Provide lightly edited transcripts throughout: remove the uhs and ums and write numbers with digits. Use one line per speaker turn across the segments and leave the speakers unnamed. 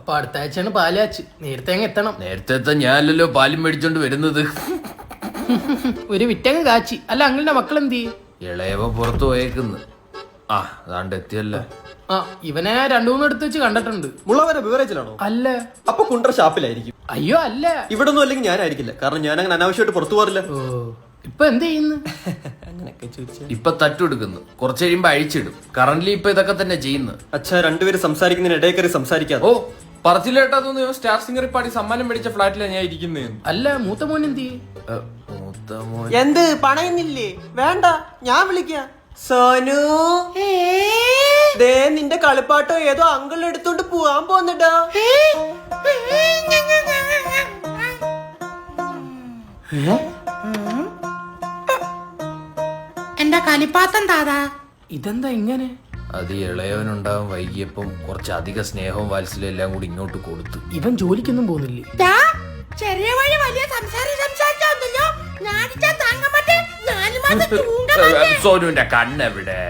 അപ്പൊ അടുത്ത ആഴ്ചയാണ് പാല് കാച്ച്. നേരത്തെ അങ്ങ് എത്തണം.
നേരത്തെ ഞാനല്ലോ പാലും മേടിച്ചോണ്ട് വരുന്നത്.
ഒരു വിറ്റങ്ങ് കാച്ചി. അല്ല അങ്ങളുടെ മക്കൾ എന്ത് ചെയ്യും?
ഇളയവ പുറത്തു പോയേക്കുന്നു. ആ അതാണ്ട് എത്തിയല്ലോ.
ആ ഇവനെ 2-3 എടുത്ത് വെച്ച് കണ്ടിട്ടുണ്ട്.
മുളവര ബിവറേജിലാണോ?
അല്ല.
അപ്പൊ കുണ്ടറ ഷാപ്പിലായിരിക്കും.
അയ്യോ അല്ല.
ഇവിടെ ഒന്നും അല്ലെങ്കിൽ ഞാനായിരിക്കില്ല, കാരണം ഞാൻ അങ്ങനെ അനാവശ്യമായിട്ട് പുറത്തു പോറില്ല.
ഓ ഇപ്പൊ എന്ത് ചെയ്യുന്നു?
അങ്ങനെയൊക്കെ ചോദിച്ചാ
ഇപ്പൊ തട്ടെടുക്കുന്നു, കുറച്ച് കഴിയുമ്പോ അഴിച്ചിടും. കറന്റ്ലി ഇപ്പൊ ഇതൊക്കെ തന്നെ ചെയ്യുന്നത്.
അച്ഛാ രണ്ടുപേര് സംസാരിക്കുന്നതിന് ഇടയിൽ കയറി സംസാരിക്കാതെ.
ഓ പറച്ചിലേട്ടാ തോന്നിയോ? സ്റ്റാർ സിംഗർ പാടി സമ്മാനം മേടിച്ച ഫ്ലാറ്റിലാണ് ഞാൻ ഇരിക്കുന്നത്.
അല്ല മൂത്ത മോൻ എന്ത് ചെയ്യും?
മൂത്ത മോൻ
എന്ത് പണയുന്നില്ലേ? വേണ്ട, ഞാൻ വിളിക്കാം. സോനു ദേ നിന്റെ കളിപ്പാട്ടോ ഏതോ അങ്കിൾ എടുത്തോണ്ട് പോവാൻ പോന്നിട്ടാ.
എന്റെ കളിപ്പാത്തം താതാ.
ഇതെന്താ ഇങ്ങനെ?
അത് ഇളയവനുണ്ടാവും വൈകിയപ്പം കുറച്ച് അധിക സ്നേഹവും വാത്സല്യം എല്ലാം കൂടി ഇങ്ങോട്ട് കൊടുത്തു.
ഇവൻ ജോലിക്കൊന്നും പോകുന്നില്ലേ?
ചെറിയ വഴി വലിയ സംസാരിച്ചോ. ഞാനിച്ചാ താങ്ങാൻ പറ്റേ. 4 മാസം
സോനുവിന്റെ കണ്ണെവിടെ?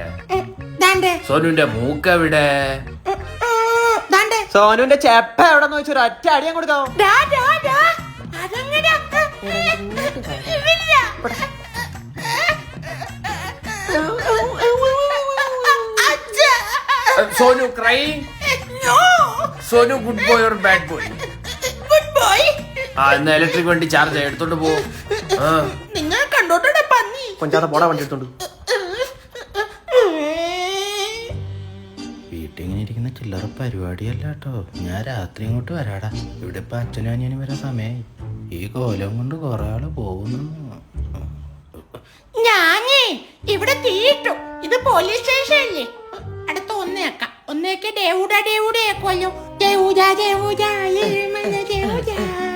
സോനുവിന്റെ മൂക്കെവിടെ?
സോനുവിന്റെ ചെപ്പ എവിടെന്ന് വെച്ചൊരു ഒറ്റ അടിയാൻ കൊടുക്കാമോ?
Sonu crying? Sonu good boy or bad boy? ആ എന്നാ ഇലക്ട്രിക് വണ്ടി ചാർജ് എടുത്തോണ്ട് പോ.
നിങ്ങൾ കണ്ടോട്ടെ പന്നി.
കൊഞ്ചാതെ പോടാ വണ്ടി എടുത്തോണ്ട്.
വീട്ടിങ്ങനെ ഇരിക്കുന്ന ചില്ലറ പരിപാടിയല്ല കേട്ടോ. ഞാൻ രാത്രി ഇങ്ങോട്ട് വരാടാ. ഇവിടെ ഇപ്പൊ അച്ഛനും അനിയനും വരാൻ സമയമായി. ഈ കോലം കൊണ്ട് കുറെ ആള് പോകുന്നു.
ഞാനേ ഇവിടെ തീയിട്ടു. ഇത് പോലീസ് സ്റ്റേഷനല്ലേ? അടുത്ത ഒന്നേക്കെ ദേവൂടാ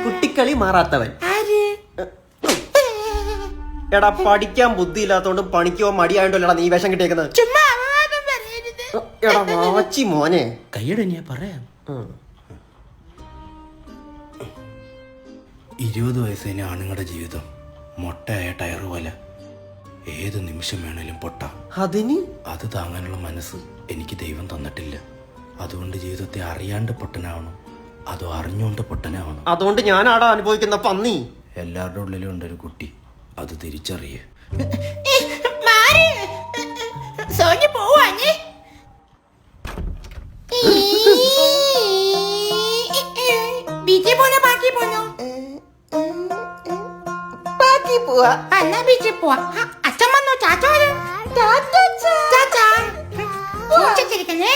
കുട്ടിക്കളി മാറാത്തവൻ.
ആര്?
എടാ പഠിക്കാൻ ബുദ്ധി ഇല്ലാത്തോണ്ട് പണിക്കോ മടിയായോണ്ടല്ലടാ നീ വേഷം കിട്ടിയേക്കുന്നത്.
ചുമ്മാ അപവാദം പറയരുത്.
എടാ വാച്ചി മോനെ.
കയ്യടെ ഞാൻ പറയാം. 20 വയസ്സിന് ആണുങ്ങളുടെ ജീവിതം മൊട്ടയായ ടയർ പോലെ ഏത് നിമിഷം വേണേലും പൊട്ടാം.
അതിന്
അത് താങ്ങാനുള്ള മനസ്സ് എനിക്ക് ദൈവം തന്നിട്ടില്ല. അതുകൊണ്ട് ജീവിതത്തെ അറിയാണ്ട് പൊട്ടനാവണം, അതോ അറിഞ്ഞുകൊണ്ട് പൊട്ടനാവണം.
അതുകൊണ്ട് ഞാനാടാ അനുഭവിക്കുന്ന പന്നി.
എല്ലാവരുടെ ഉള്ളിലും ഉണ്ടൊരു കുട്ടി, അത് തിരിച്ചറിയേ.
സോനി പോവാഞ്ഞേ. ബീച്ചിൽ പോണോ ബാക്കി പോണോ?
ബാക്കി പോവാ.
എന്നാ ബീച്ചിൽ പോവാ. അച്ഛൻ വന്നോ? ചാച്ച വരും. ചാച്ച. സൂക്ഷിച്ചിരിക്കണേ.